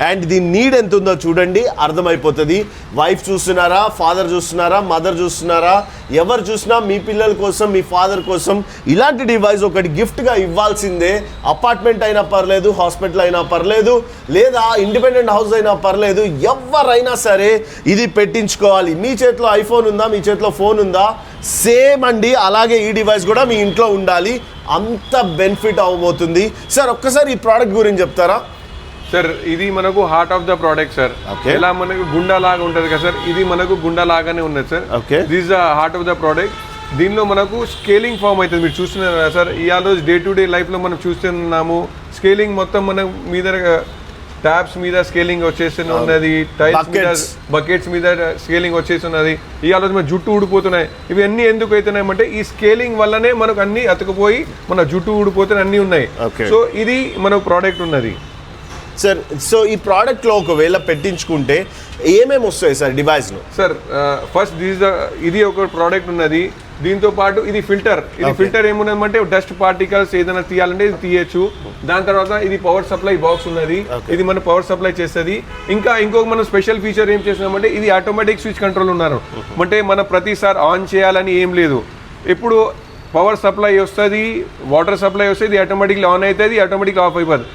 And దీని need ఎంత ఉందో చూడండి, అర్థమైపోతుంది. వైఫ్ చూస్తున్నారా, ఫాదర్ చూస్తున్నారా, మదర్ చూస్తున్నారా, ఎవరు చూసినా మీ పిల్లల కోసం, మీ ఫాదర్ కోసం ఇలాంటి డివైస్ ఒకటి గిఫ్ట్గా ఇవ్వాల్సిందే. అపార్ట్మెంట్ అయినా పర్లేదు, హాస్పిటల్ అయినా పర్లేదు, లేదా ఇండిపెండెంట్ హౌస్ అయినా పర్లేదు, ఎవరైనా సరే ఇది పెట్టించుకోవాలి. మీ చేతిలో ఐఫోన్ ఉందా, మీ చేతిలో ఫోన్ ఉందా, సేమ్ అండి అలాగే ఈ డివైస్ కూడా మీ ఇంట్లో ఉండాలి. అంత బెనిఫిట్ అవ్వబోతుంది. సార్ ఒక్కసారి ఈ ప్రోడక్ట్ గురించి చెప్తారా? సార్ ఇది మనకు heart of the product sir. ఎలా మనకు గుండా లాగా ఉంటుంది కదా సార్, ఇది మనకు గుండా లాగానే ఉన్నది sir. This the heart of the product. దీనిలో మనకు స్కేలింగ్ ఫామ్ అవుతుంది, మీరు చూస్తున్నారు కదా సార్. ఇవాళ రోజు డే టు డే లైఫ్లో మనం చూస్తున్నాము, స్కేలింగ్ మొత్తం మన మీద ట్యాబ్స్ మీద స్కేలింగ్ వచ్చేసి ఉన్నది, టైల్స్ మీద, బకెట్స్ మీద స్కేలింగ్ వచ్చేసి ఉన్నది. ఇవాళ రోజు మన జుట్టు ఊడిపోతున్నాయి. ఇవన్నీ ఎందుకు అవుతున్నాయి అంటే ఈ స్కేలింగ్ వల్లనే మనకు అన్ని అతుకుపోయి మన జుట్టు ఊడిపోతున్నాయి, అన్నీ ఉన్నాయి. సో ఇది మనకు ప్రోడక్ట్ ఉన్నది సార్. సో ఈ ప్రోడక్ట్లో ఒకవేళ పెట్టించుకుంటే ఏమేమి వస్తాయి సార్ డివైస్లో? సార్ ఫస్ట్ ఇది ఒక ప్రోడక్ట్ ఉన్నది. దీంతో పాటు ఇది ఫిల్టర్. ఇది ఫిల్టర్ ఏమున్నదంటే డస్ట్ పార్టికల్స్ ఏదైనా తీయాలంటే ఇది తీయచ్చు. దాని తర్వాత ఇది పవర్ సప్లై బాక్స్ ఉన్నది, ఇది మన పవర్ సప్లై చేస్తుంది. ఇంకొక మనం స్పెషల్ ఫీచర్ ఏం చేస్తున్నామంటే ఇది ఆటోమేటిక్ స్విచ్ కంట్రోల్ ఉన్నారు. అంటే మనం ప్రతిసారి ఆన్ చేయాలని ఏం లేదు. ఎప్పుడు పవర్ సప్లై వస్తుంది, వాటర్ సప్లై వస్తుంది, ఇది ఆటోమేటిక్లీ ఆన్ అవుతుంది, ఆటోమేటిక్లీ ఆఫ్ అయిపోతుంది.